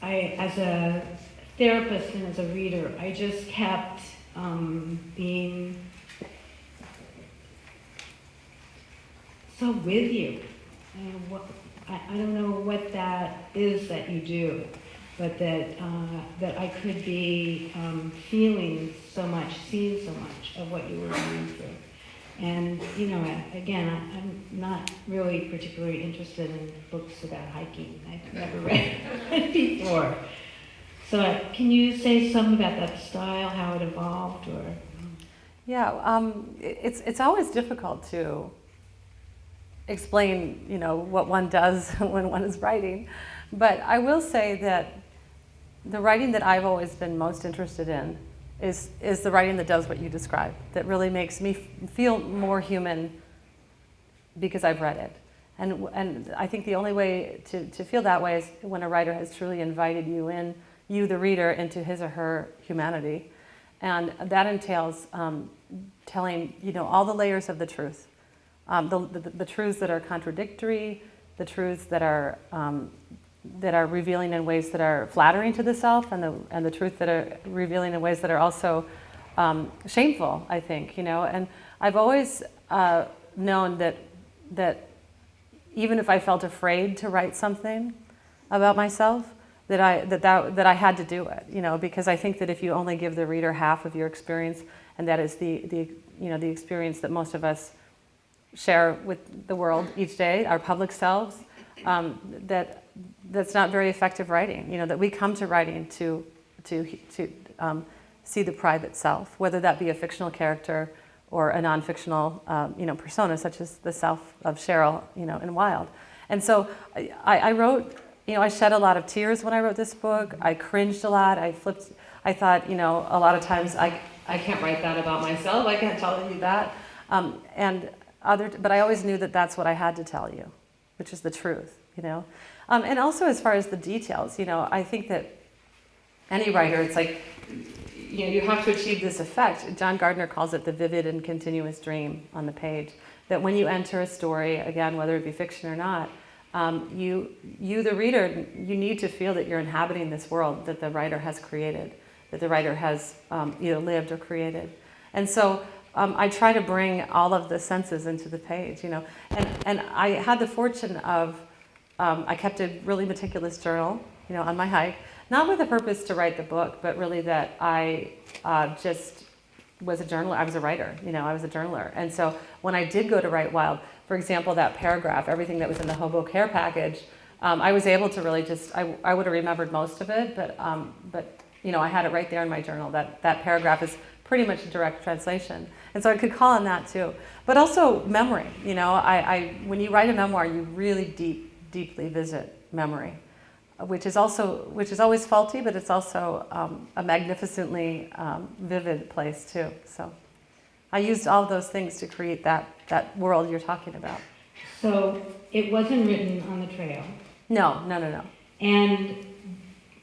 as a therapist and as a reader, I just kept being so with you. I don't know what that is that you do, but that I could be feeling so much, seeing so much of what you were going through. And, again, I'm not really particularly interested in books about hiking. I've never read it before. So can you say something about that style, how it evolved, or? Yeah, it's always difficult to explain, what one does when one is writing. But I will say that the writing that I've always been most interested in is the writing that does what you described, that really makes me feel more human because I've read it. And I think the only way to feel that way is when a writer has truly invited you the reader, into his or her humanity. And that entails telling, all the layers of the truth. The truths that are contradictory, the truths that are revealing in ways that are flattering to the self, and the truth that are revealing in ways that are also shameful, I think, And I've always known that even if I felt afraid to write something about myself, that I had to do it, because I think that if you only give the reader half of your experience, and that is the experience that most of us share with the world each day, our public selves, that's not very effective writing. That we come to writing to see the private self, whether that be a fictional character or a non-fictional persona, such as the self of Cheryl, in Wild. And so I wrote. I shed a lot of tears when I wrote this book. I cringed a lot. I thought, a lot of times I can't write that about myself. I can't tell you that. But I always knew that that's what I had to tell you, which is the truth, And also as far as the details, I think that any writer, it's like, you have to achieve this effect. John Gardner calls it the vivid and continuous dream on the page. That when you enter a story, again, whether it be fiction or not, you the reader, you need to feel that you're inhabiting this world that the writer has created, that the writer has either lived or created. And so I try to bring all of the senses into the page, And I had the fortune of, I kept a really meticulous journal, on my hike, not with the purpose to write the book, but really that I just was a journaler. I was a writer, I was a journaler. And so when I did go to write Wild, for example, that paragraph, everything that was in the Hobo Care package, I was able to really just, I would have remembered most of it, but I had it right there in my journal. That paragraph is pretty much a direct translation. And so I could call on that too. But also memory, when you write a memoir, you really deeply visit memory, which is always faulty, but it's also a magnificently vivid place too. So I used all of those things to create that world you're talking about. So it wasn't written on the trail? No. And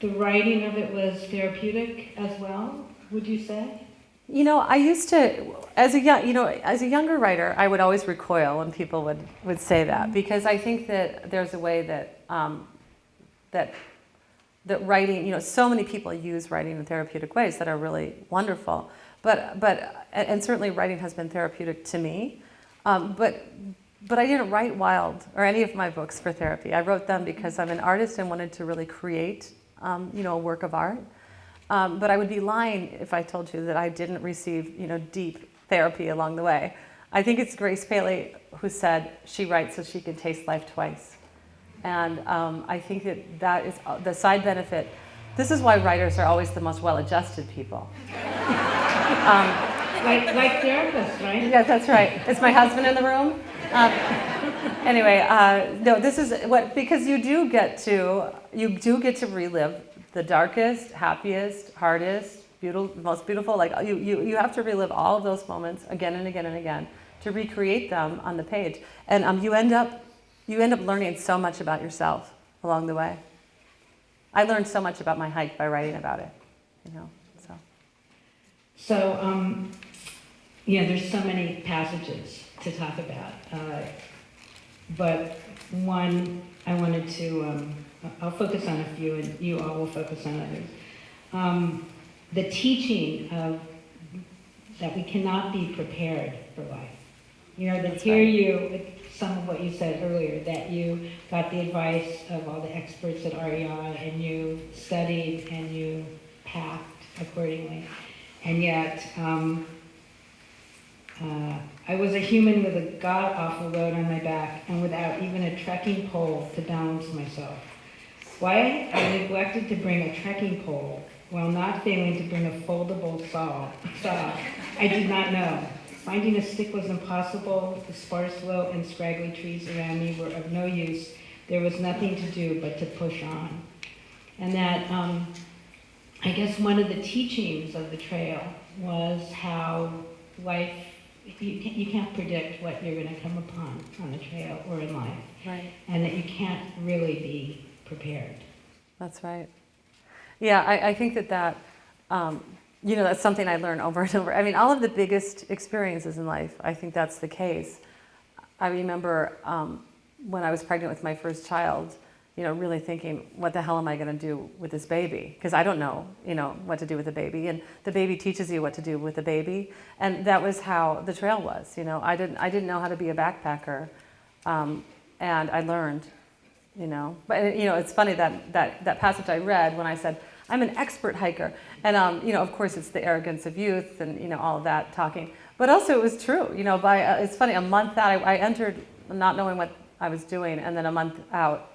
the writing of it was therapeutic as well, would you say? I used to, as a younger writer, I would always recoil when people would say that, because I think that there's a way that writing, so many people use writing in therapeutic ways that are really wonderful. But certainly writing has been therapeutic to me. But I didn't write Wild or any of my books for therapy. I wrote them because I'm an artist and wanted to really create, a work of art. But I would be lying if I told you that I didn't receive, deep therapy along the way. I think it's Grace Paley who said she writes so she can taste life twice. And I think that is the side benefit. This is why writers are always the most well-adjusted people. Like therapists, right? Yeah, that's right. Is my husband in the room? Anyway, no, this is because you do get to relive the darkest, happiest, hardest, most beautiful. Like you have to relive all of those moments again and again and again to recreate them on the page, and you end up learning so much about yourself along the way. I learned so much about my hike by writing about it, So, there's so many passages to talk about, but one I wanted to I'll focus on a few, and you all will focus on others. The teaching of that we cannot be prepared for life. You know, that That's here right. you, some of what you said earlier, that you got the advice of all the experts at REI, and you studied and you packed accordingly. And yet, I was a human with a god-awful load on my back and without even a trekking pole to balance myself. Why I neglected to bring a trekking pole while not failing to bring a foldable saw, I did not know. Finding a stick was impossible. The sparse, low, and scraggly trees around me were of no use. There was nothing to do but to push on. And that, I guess one of the teachings of the trail was how life, you can't predict what you're going to come upon on the trail or in life. Right. And that you can't really be prepared. That's right. Yeah, I think that that's something I learn over and over. I mean, all of the biggest experiences in life, I think that's the case. I remember when I was pregnant with my first child, really thinking, what the hell am I going to do with this baby? Because I don't know, what to do with a baby. And the baby teaches you what to do with a baby. And that was how the trail was. I didn't know how to be a backpacker. And I learned, But, it's funny that passage I read when I said, I'm an expert hiker. And, of course, it's the arrogance of youth and, all of that talking. But also it was true. It's funny, a month out, I entered not knowing what I was doing. And then a month out,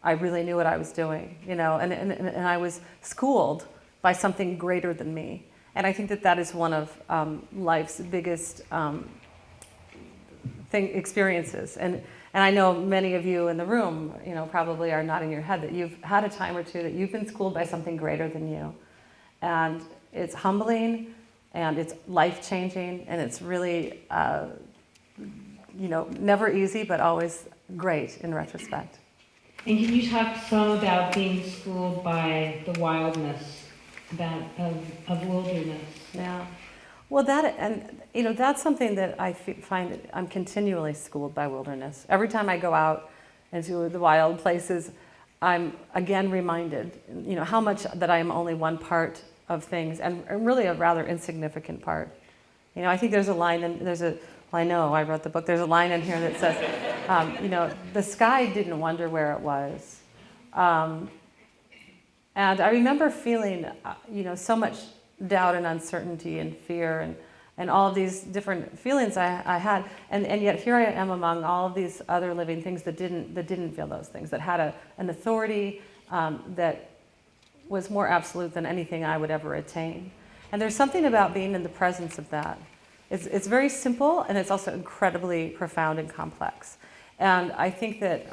I really knew what I was doing, and I was schooled by something greater than me. And I think that is one of life's biggest experiences. And I know many of you in the room, probably are nodding your head that you've had a time or two that you've been schooled by something greater than you. And it's humbling, and it's life-changing, and it's really, never easy, but always great in retrospect. And can you talk some about being schooled by the wildness of wilderness? Yeah. Well, that's something that I find I'm continually schooled by wilderness. Every time I go out into the wild places, I'm again reminded, how much that I am only one part of things, and really a rather insignificant part. I think there's a line, and I know, I wrote the book, there's a line in here that says, the sky didn't wonder where it was. And I remember feeling, so much doubt and uncertainty and fear and all of these different feelings I had. And yet here I am among all of these other living things that didn't feel those things, that had an authority that was more absolute than anything I would ever attain. And there's something about being in the presence of that. It's very simple, and it's also incredibly profound and complex. And I think that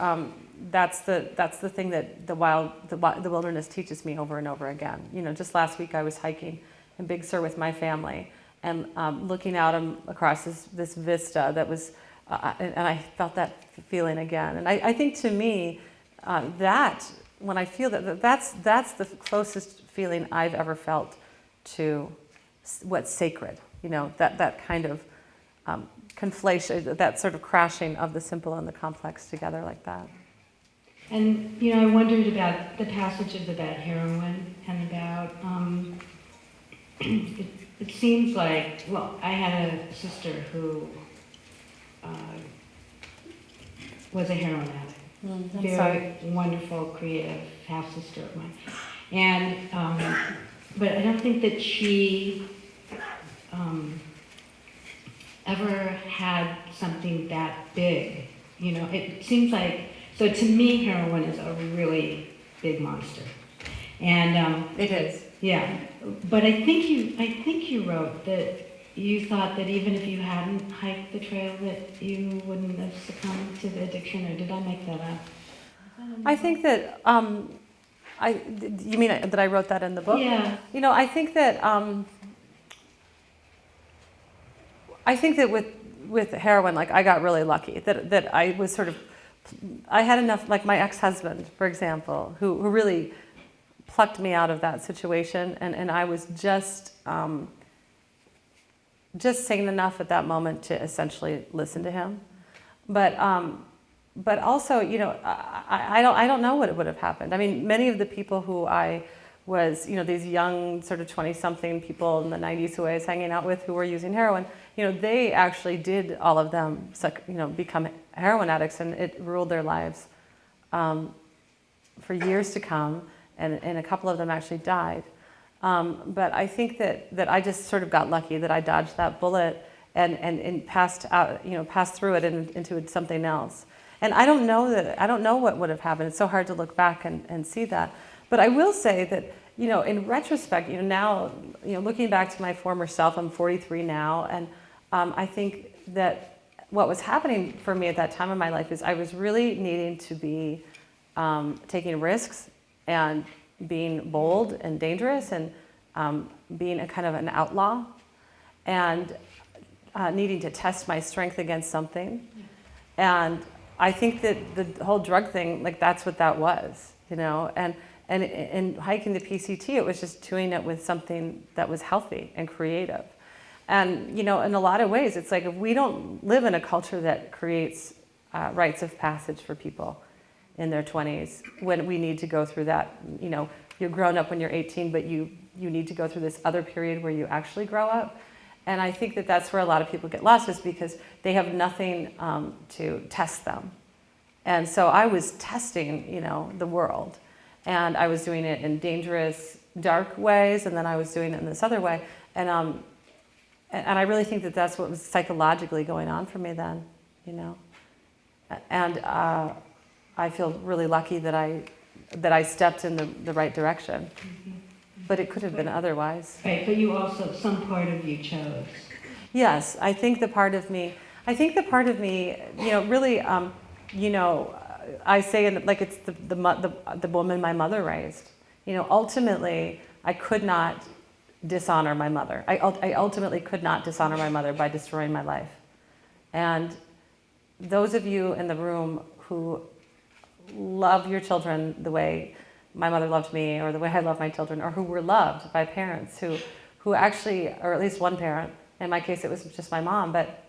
that's the thing that the wilderness teaches me over and over again. Just last week I was hiking in Big Sur with my family, and looking out across this vista that was, and I felt that feeling again. And I think to me, that when I feel that's the closest feeling I've ever felt to what's sacred. That kind of conflation, that sort of crashing of the simple and the complex together like that. And, I wondered about the passage about heroin and about, it seems like, well, I had a sister who was a heroin addict. Very wonderful, creative half-sister of mine. And, but I don't think that she ever had something that big. It seems like, so to me, heroin is a really big monster. And it is. Yeah, but I think you wrote that you thought that even if you hadn't hiked the trail, that you wouldn't have succumbed to the addiction, or did I make that up? I think that you mean that I wrote that in the book? Yeah. I think that with heroin, like, I got really lucky that I was sort of, I had enough, like my ex-husband, for example, who really plucked me out of that situation, and I was just sane enough at that moment to essentially listen to him. But but also, I don't know what would have happened. I mean, many of the people who I was, these young sort of 20-something people in the 90s who I was hanging out with who were using heroin, they actually did, all of them, become heroin addicts, and it ruled their lives for years to come, and a couple of them actually died. But I think that I just sort of got lucky that I dodged that bullet and passed through it into something else. And I don't know what would have happened. It's so hard to look back and see that. But I will say that, in retrospect, now, looking back to my former self, I'm 43 now, and I think that what was happening for me at that time in my life is I was really needing to be taking risks and being bold and dangerous and being a kind of an outlaw and needing to test my strength against something. And I think that the whole drug thing, that's what that was, and in hiking the PCT, it was just doing it with something that was healthy and creative. And, in a lot of ways, it's like if we don't live in a culture that creates rites of passage for people in their 20s, when we need to go through that, you're grown up when you're 18, but you need to go through this other period where you actually grow up. And I think that that's where a lot of people get lost, is because they have nothing to test them. And so I was testing, the world. And I was doing it in dangerous, dark ways, and then I was doing it in this other way. And I really think that that's what was psychologically going on for me then, And I feel really lucky that I stepped in the right direction. Mm-hmm. But it could have been otherwise. Right, but you also, some part of you chose. Yes, I think the part of me, really, I say it's the woman my mother raised. Ultimately, I could not dishonor my mother. I ultimately could not dishonor my mother by destroying my life. And those of you in the room who love your children the way my mother loved me, or the way I love my children, or who were loved by parents who actually, or at least one parent, in my case it was just my mom, but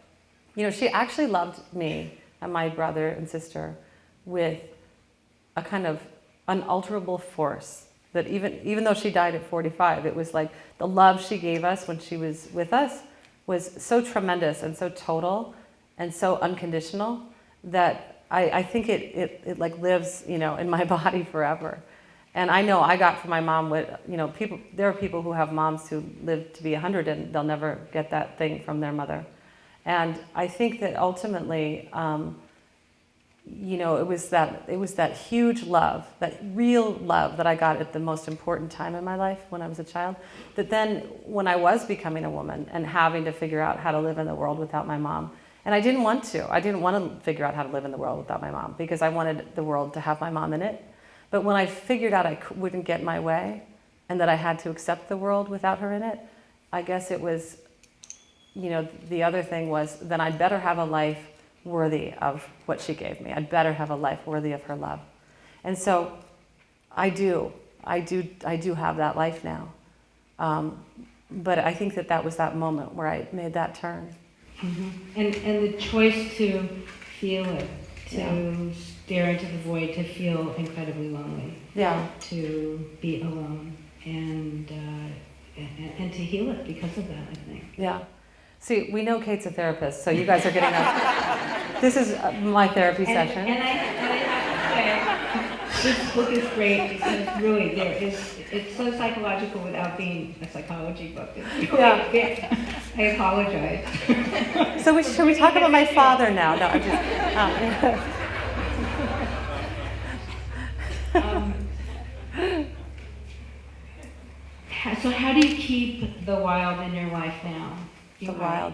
she actually loved me and my brother and sister with a kind of unalterable force that even though she died at 45, it was like the love she gave us when she was with us was so tremendous and so total and so unconditional that I think it lives, in my body forever. And I know I got from my mom what, there are people who have moms who live to be 100 and they'll never get that thing from their mother. And I think that ultimately, it was that huge love, that real love that I got at the most important time in my life when I was a child, that then when I was becoming a woman and having to figure out how to live in the world without my mom, and I didn't want to figure out how to live in the world without my mom, because I wanted the world to have my mom in it. But when I figured out I wouldn't get my way and that I had to accept the world without her in it, I guess it was, the other thing was, then I'd better have a life worthy of what she gave me. I'd better have a life worthy of her love. And so I do have that life now. But I think that was that moment where I made that turn. Mm-hmm. And the choice to feel it, to stare into the void, to feel incredibly lonely, to be alone, and to heal it because of that, I think. Yeah. See, we know Kate's a therapist, so you guys are getting a... This is my therapy session. And I have to say, this book is great because really it's so psychological without being a psychology book. It's really, I apologize. So should we talk about my father now? No, I'm just... So how do you keep the wild in your life now? The wild.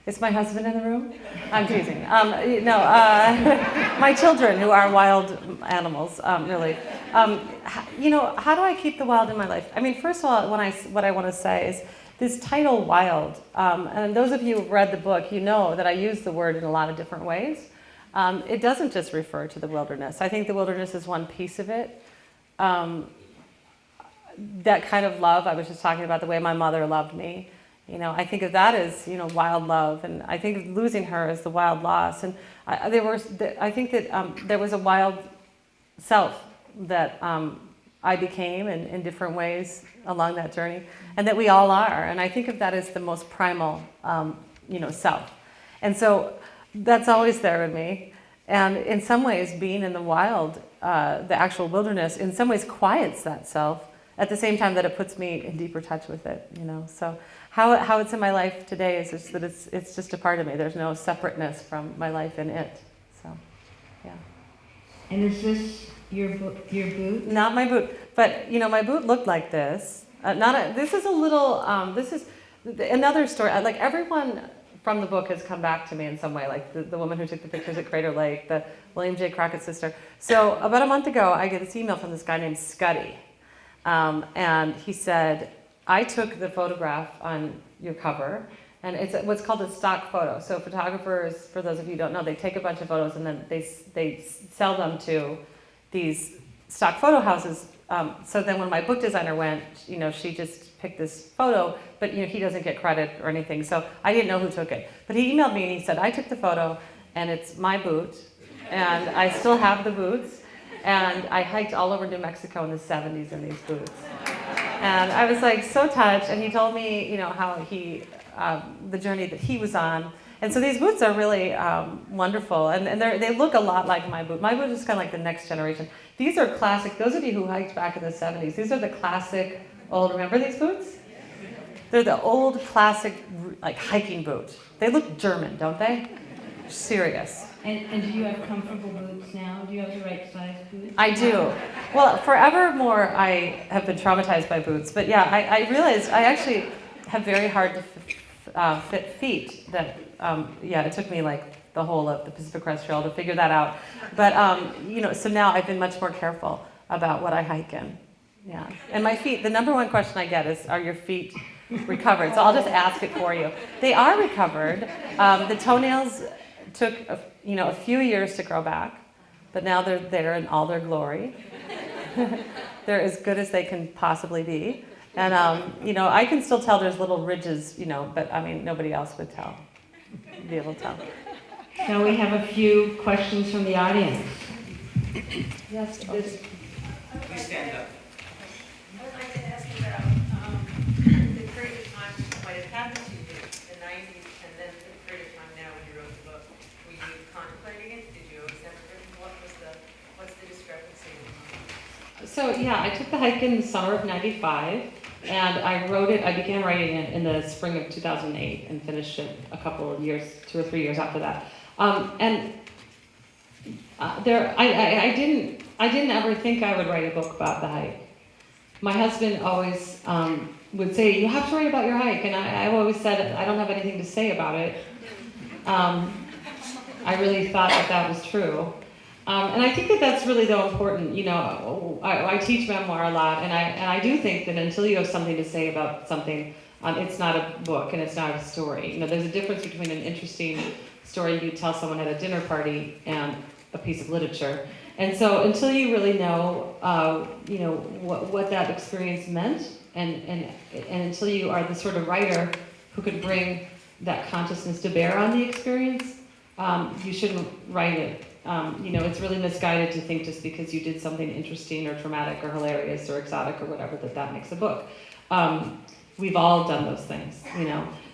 Is my husband in the room? I'm teasing. My children, who are wild animals, really. How do I keep the wild in my life? I mean, first of all, what I want to say is this title, wild. And those of you who've read the book, you know that I use the word in a lot of different ways. It doesn't just refer to the wilderness. I think the wilderness is one piece of it. That kind of love, I was just talking about the way my mother loved me, I think of that as, wild love, and I think of losing her as the wild loss. And I think that there was a wild self that I became in different ways along that journey, and that we all are. And I think of that as the most primal, self. And so that's always there in me. And in some ways, being in the wild, the actual wilderness, in some ways quiets that self, at the same time that it puts me in deeper touch with it. So how it's in my life today is just that it's just a part of me. There's no separateness from my life in it. So, yeah. And is this your boot? Not my boot, but my boot looked like this. This is a little. This is another story. Like everyone from the book has come back to me in some way. Like the woman who took the pictures at Crater Lake, the William J. Crockett sister. So about a month ago, I get this email from this guy named Scuddy, and he said, "I took the photograph on your cover." And it's what's called a stock photo. So photographers, for those of you who don't know, they take a bunch of photos and then they sell them to these stock photo houses. So then when my book designer went, she just picked this photo, but he doesn't get credit or anything. So I didn't know who took it. But he emailed me and he said, "I took the photo and it's my boot and I still have the boots and I hiked all over New Mexico in the 70s in these boots." And I was like so touched, and he told me, how he, the journey that he was on. And so these boots are really wonderful, and they look a lot like my boot. My boot is kind of like the next generation. These are classic, those of you who hiked back in the 70s, these are the classic old, remember these boots? They're the old classic like hiking boot. They look German, don't they? Serious. And do you have comfortable boots now? Do you have the right size boots? I do. Well, forevermore I have been traumatized by boots, but yeah, I realized I actually have very hard to fit feet that, it took me like the whole of the Pacific Crest Trail to figure that out. But, so now I've been much more careful about what I hike in. Yeah. And my feet, the number one question I get is, are your feet recovered? So I'll just ask it for you. They are recovered. The toenails took a few years to grow back, but now they're there in all their glory. They're as good as they can possibly be. And, I can still tell there's little ridges, but nobody else would be able to tell. Now we have a few questions from the audience. Yes, Please stand up. I would like to ask about the period of time what had happened to you in the 90s, and then the period of time now when you wrote the book. Were you contemplating it? Did you always have it? What's the discrepancy? So yeah, I took the hike in the summer of '95, and I began writing it in the spring of 2008 and finished it a couple of years, 2 or 3 years after that. I didn't ever think I would write a book about the hike. My husband always would say, "You have to write about your hike," and I always said, "I don't have anything to say about it." I really thought that was true. And I think that that's really though important. I teach memoir a lot, and I do think that until you have something to say about something, it's not a book and it's not a story. There's a difference between an interesting story you tell someone at a dinner party and a piece of literature. And so until you really know, what that experience meant, and until you are the sort of writer who could bring that consciousness to bear on the experience, you shouldn't write it. It's really misguided to think just because you did something interesting or traumatic or hilarious or exotic or whatever that makes a book. We've all done those things,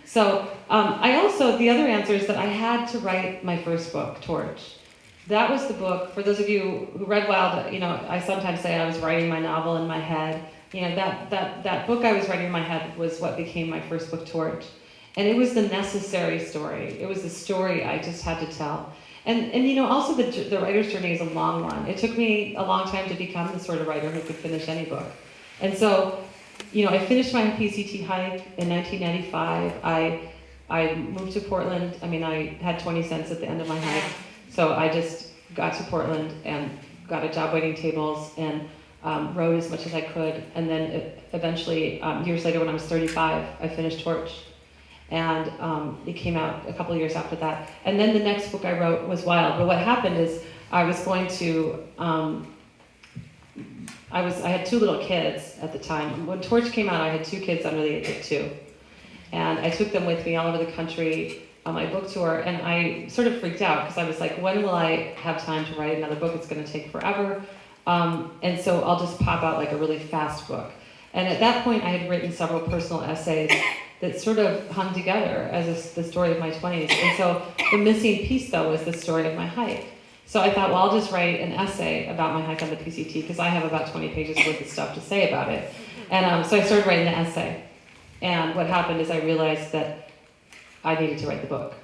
So the other answer is that I had to write my first book, Torch. That was the book, for those of you who read Wild, I sometimes say I was writing my novel in my head. That book I was writing in my head was what became my first book, Torch. And it was the necessary story. It was the story I just had to tell. And also the writer's journey is a long one. It took me a long time to become the sort of writer who could finish any book. And so, I finished my PCT hike in 1995. I moved to Portland. I had 20 cents at the end of my hike. So I just got to Portland and got a job waiting tables and wrote as much as I could. And then eventually, years later when I was 35, I finished Torch. And it came out a couple of years after that. And then the next book I wrote was Wild. But what happened is I was going to, I had 2 little kids at the time. When Torch came out, I had 2 kids under the age of 2. And I took them with me all over the country on my book tour, and I sort of freaked out because I was like, when will I have time to write another book? It's going to take forever. And so I'll just pop out like a really fast book. And at that point, I had written several personal essays that sort of hung together as the story of my 20s. And so the missing piece, though, was the story of my hike. So I thought, well, I'll just write an essay about my hike on the PCT, because I have about 20 pages worth of stuff to say about it. And so I started writing the essay. And what happened is I realized that I needed to write the book,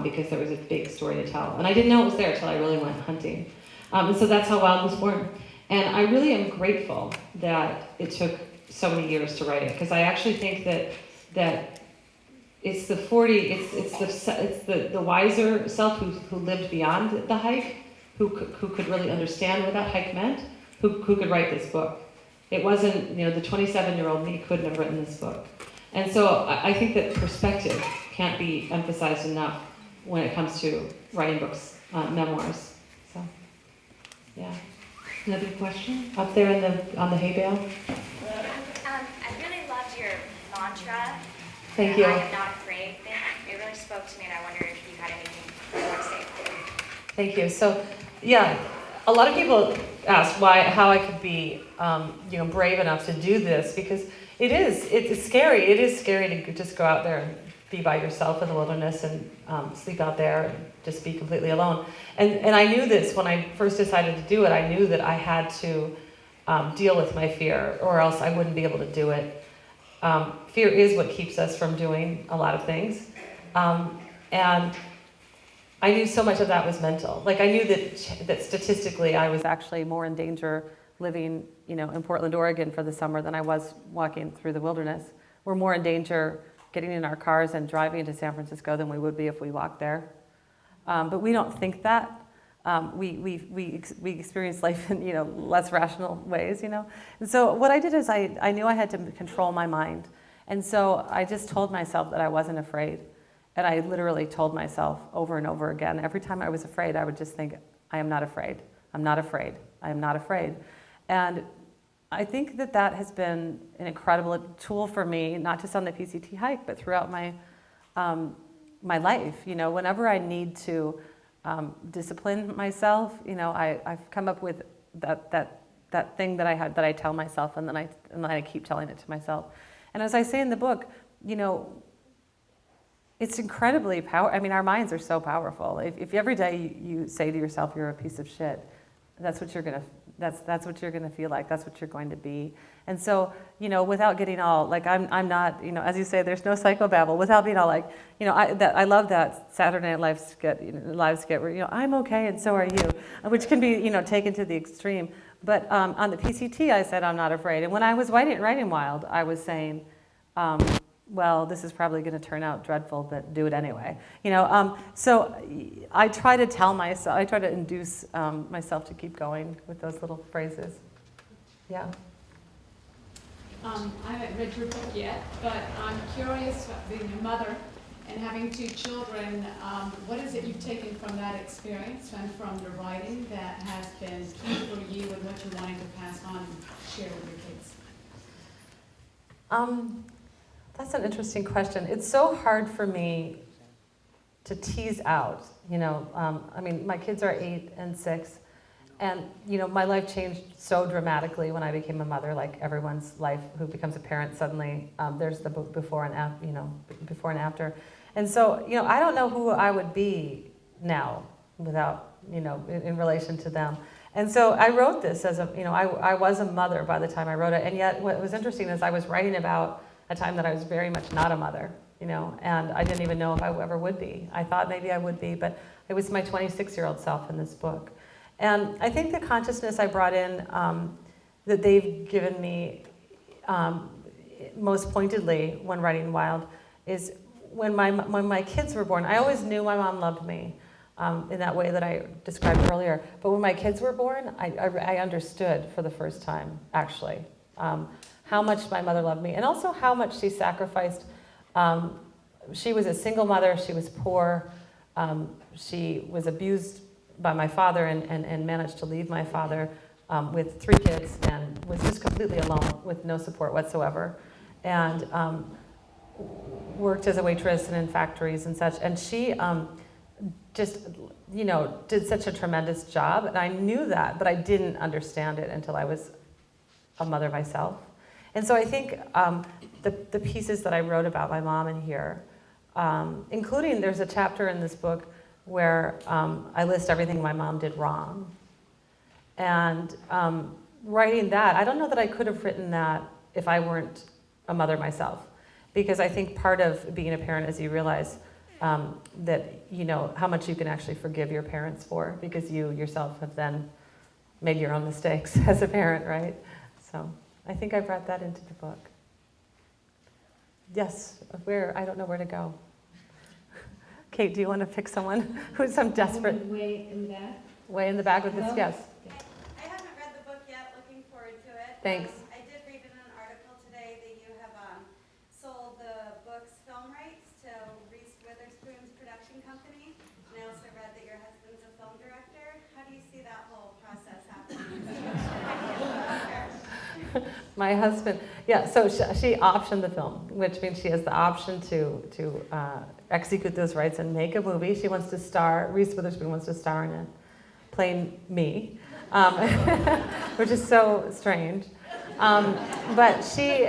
because there was a big story to tell. And I didn't know it was there until I really went hunting. And so that's how Wild was born. And I really am grateful that it took so many years to write it, because I actually think that it's the the wiser self who lived beyond the hike, who could really understand what that hike meant, who could write this book. It wasn't, the 27-year-old me couldn't have written this book. And so I think that perspective can't be emphasized enough when it comes to writing books, memoirs. So, yeah. Another question? Up there on the hay bale? I really loved your mantra. Thank you. I am not afraid thing. It really spoke to me, and I wonder if you had anything you want to say. Thank you. So, yeah, a lot of people ask how I could be, brave enough to do this, because it's scary. It is scary to just go out there and be by yourself in the wilderness and sleep out there and just be completely alone. And I knew this when I first decided to do it. I knew that I had to deal with my fear, or else I wouldn't be able to do it. Fear is what keeps us from doing a lot of things. And I knew so much of that was mental. Like, I knew that statistically I was actually more in danger living, in Portland, Oregon for the summer than I was walking through the wilderness. We're more in danger getting in our cars and driving to San Francisco than we would be if we walked there. But we don't think that. We experience life in, less rational ways, And so what I did is I knew I had to control my mind. And so I just told myself that I wasn't afraid. And I literally told myself over and over again, every time I was afraid, I would just think, I am not afraid. I'm not afraid. I am not afraid. And I think that has been an incredible tool for me, not just on the PCT hike, but throughout my life. Whenever I need to discipline myself, I've come up with that thing that I tell myself, and then I keep telling it to myself. And as I say in the book, it's incredibly powerful. I mean, our minds are so powerful. If every day you say to yourself, "You're a piece of shit," that's what you're gonna feel like. That's what you're going to be. And so, without getting all like, I'm not, as you say, there's no psychobabble. Without being all like, I love that Saturday Night Live skit where I'm okay and so are you, which can be taken to the extreme. But on the PCT, I said I'm not afraid. And when I was writing Wild, I was saying, well, this is probably going to turn out dreadful, but do it anyway. So I try to induce myself to keep going with those little phrases. Yeah. I haven't read your book yet, but I'm curious, being a mother and having 2 children, what is it you've taken from that experience and from the writing that has been key for you and what you're wanting to pass on and share with your kids? That's an interesting question. It's so hard for me to tease out, my kids are 8 and 6, and, my life changed so dramatically when I became a mother, like everyone's life who becomes a parent suddenly, there's the before and after. And so, I don't know who I would be now without, in relation to them. And so I wrote this as I was a mother by the time I wrote it, and yet what was interesting is I was writing about a time that I was very much not a mother, and I didn't even know if I ever would be. I thought maybe I would be, but it was my 26-year-old self in this book. And I think the consciousness I brought in that they've given me most pointedly when writing Wild is when my kids were born. I always knew my mom loved me in that way that I described earlier. But when my kids were born, I understood for the first time, actually, how much my mother loved me, and also how much she sacrificed. She was a single mother. She was poor. She was abused by my father and managed to leave my father with 3 kids and was just completely alone with no support whatsoever. And worked as a waitress and in factories and such, and she just, did such a tremendous job, and I knew that, but I didn't understand it until I was a mother myself. And so I think the pieces that I wrote about my mom in here, including there's a chapter in this book where I list everything my mom did wrong. And writing that, I don't know that I could have written that if I weren't a mother myself. Because I think part of being a parent is you realize that how much you can actually forgive your parents for, because you yourself have then made your own mistakes as a parent, right? So I think I brought that into the book. Yes, I don't know where to go. Kate, do you want to pick someone who's some desperate? Way in the back. Way in the back with this, Hello? yes. I haven't read the book yet, looking forward to it. Thanks. I did read in an article today that you have sold the book's film rights to Reese Witherspoon's production company. And I also read that your husband's a film director. How do you see that whole process happening? My husband, yeah, so she optioned the film, which means she has the option to execute those rights and make a movie. She wants to star, Reese Witherspoon wants to star in it, playing me, which is so strange. But she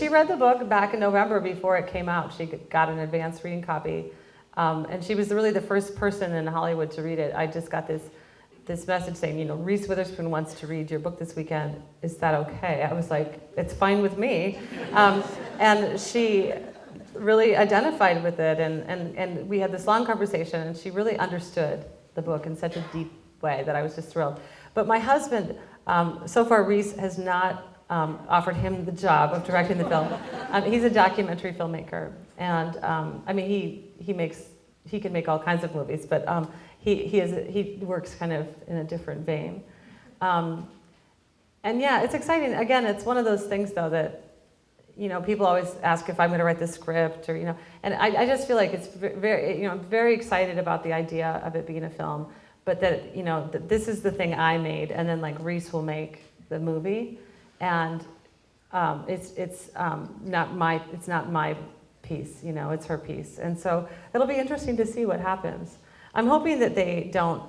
read the book back in November before it came out. She got an advanced reading copy, and she was really the first person in Hollywood to read it. I just got this message saying, Reese Witherspoon wants to read your book this weekend. Is that okay? I was like, it's fine with me. And she really identified with it, and we had this long conversation, and she really understood the book in such a deep way that I was just thrilled. But my husband, so far Reese has not offered him the job of directing the film. He's a documentary filmmaker, and he can make all kinds of movies, but he works kind of in a different vein. And yeah, it's exciting. Again, it's one of those things though that, people always ask if I'm going to write the script or, and I just feel like it's very, I'm very excited about the idea of it being a film, but that, that this is the thing I made, and then like Reese will make the movie, and it's not my piece, it's her piece. And so it'll be interesting to see what happens. I'm hoping that they don't,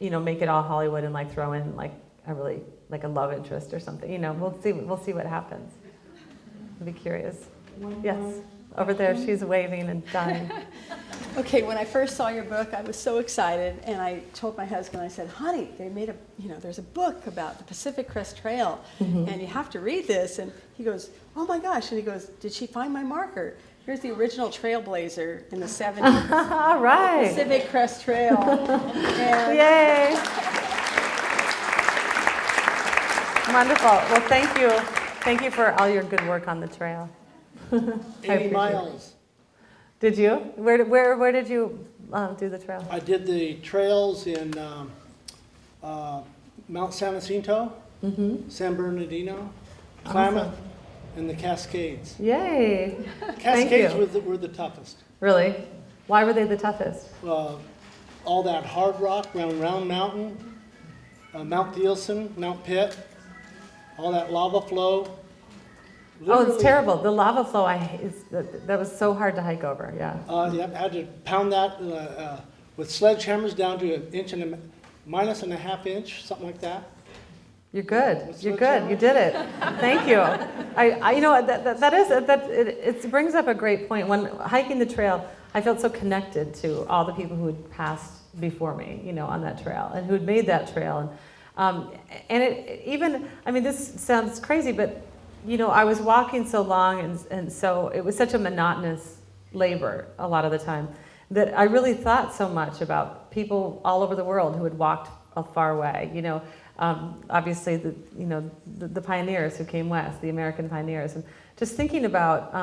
make it all Hollywood and like throw in like a love interest or something. We'll see what happens. I'll be curious. Yes, over there, she's waving and dying. Okay, when I first saw your book, I was so excited, and I told my husband, I said, honey, they made there's a book about the Pacific Crest Trail, and you have to read this. And he goes, oh my gosh, and he goes, did she find my marker? Here's the original trailblazer in the 70s. All right. Pacific Crest Trail. And yay. Wonderful. Well, thank you. Thank you for all your good work on the trail. 80 miles. Did you? Where did you do the trail? I did the trails in Mount San Jacinto, San Bernardino, Klamath, and the Cascades. Yay! Cascades were the toughest. Really? Why were they the toughest? All that hard rock around Round Mountain, Mount Thielsen, Mount Pitt, all that lava flow. Oh, it's terrible. The lava flow, that was so hard to hike over, yeah. I had to pound that with sledgehammers down to minus and a half inch, something like that. You're good. You're good. You did it. Thank you. It brings up a great point. When hiking the trail, I felt so connected to all the people who had passed before me, on that trail, and who had made that trail. And this sounds crazy, but I was walking so long, and so it was such a monotonous labor a lot of the time that I really thought so much about people all over the world who had walked a far way. Obviously the pioneers who came west, the American pioneers, and just thinking about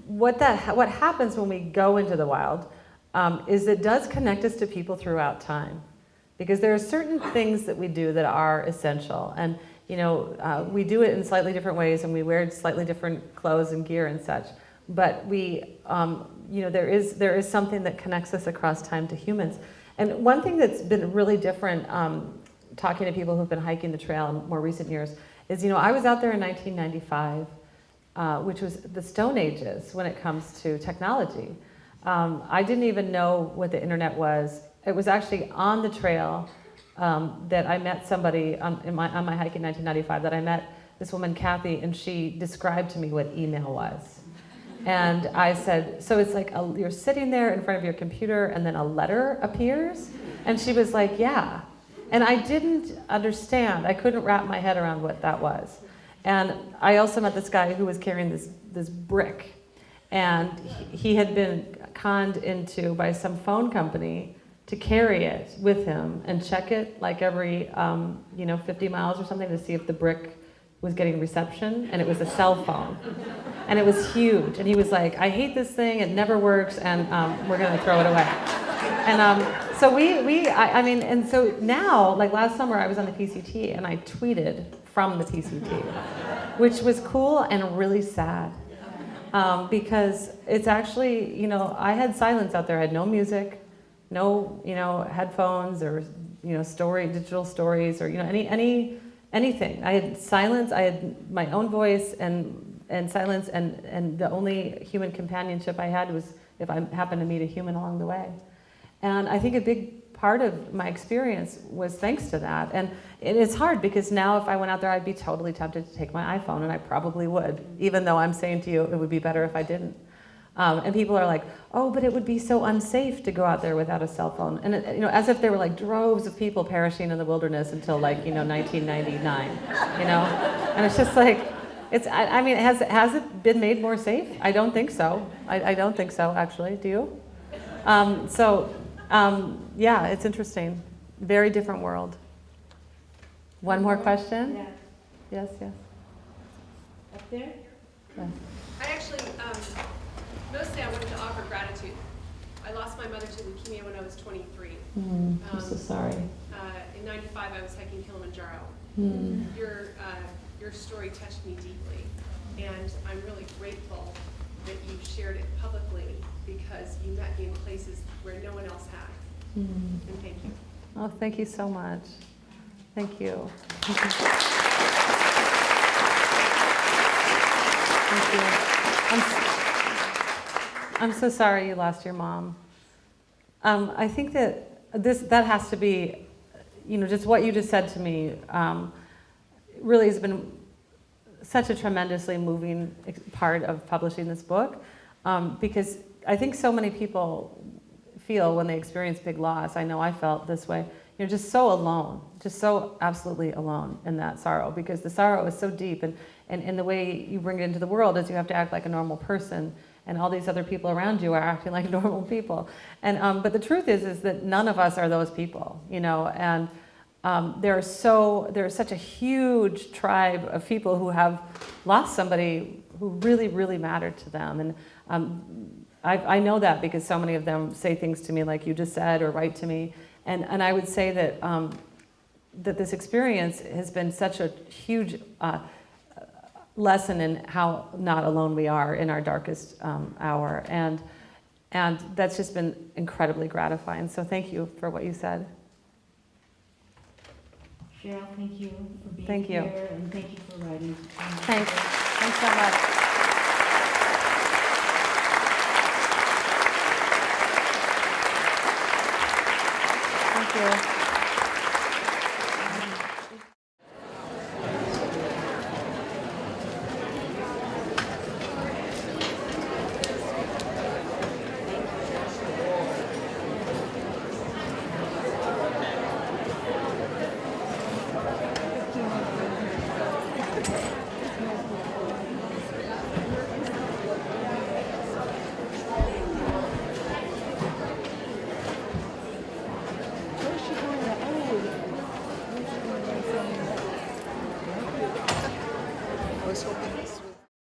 what happens when we go into the wild is it does connect us to people throughout time, because there are certain things that we do that are essential, and we do it in slightly different ways, and we wear slightly different clothes and gear and such. But there is something that connects us across time to humans. And one thing that's been really different, talking to people who've been hiking the trail in more recent years, is I was out there in 1995, which was the Stone Ages when it comes to technology. I didn't even know what the internet was. It was actually on the trail that I met somebody on my hike in 1995, that I met this woman, Kathy, and she described to me what email was. And I said, so it's like you're sitting there in front of your computer and then a letter appears? And she was like, yeah. And I didn't understand. I couldn't wrap my head around what that was. And I also met this guy who was carrying this brick. And he had been conned into by some phone company to carry it with him and check it like every 50 miles or something to see if the brick was getting reception, and it was a cell phone. And it was huge. And he was like, I hate this thing, it never works, and we're gonna throw it away. And and so now, like last summer, I was on the PCT and I tweeted from the PCT, which was cool and really sad. Because it's actually, I had silence out there. I had no music, no, headphones or, digital stories or, anything. I had silence. I had my own voice and silence, and the only human companionship I had was if I happened to meet a human along the way. And I think a big part of my experience was thanks to that. And it's hard because now if I went out there, I'd be totally tempted to take my iPhone, and I probably would, even though I'm saying to you it would be better if I didn't. And people are like, oh, but it would be so unsafe to go out there without a cell phone. And as if there were like droves of people perishing in the wilderness until 1999, And it's just like, has it been made more safe? I don't think so. I don't think so, actually. Do you? Yeah, it's interesting. Very different world. One more question? Yeah. Yes. Up there? Yeah. I actually, mostly I wanted to offer gratitude. I lost my mother to leukemia when I was 23. I'm so sorry. In 95, I was hiking Kilimanjaro. Your story touched me deeply, and I'm really grateful that you shared it publicly, because you met me in places where no one else had. And thank you. Oh, thank you so much. Thank you. Thank you. I'm so sorry you lost your mom. I think that that has to be, just what you just said to me really has been such a tremendously moving part of publishing this book, because I think so many people feel when they experience big loss, I know I felt this way, just so alone, just so absolutely alone in that sorrow, because the sorrow is so deep, and the way you bring it into the world is you have to act like a normal person, and all these other people around you are acting like normal people. And but the truth is that none of us are those people, and there's such a huge tribe of people who have lost somebody who really, really mattered to them. And I know that because so many of them say things to me like you just said, or write to me. And I would say that that this experience has been such a huge lesson in how not alone we are in our darkest hour. And that's just been incredibly gratifying. So thank you for what you said. Cheryl, thank you for being Thank you. here, and thank you for writing. Thanks so much. Thank you.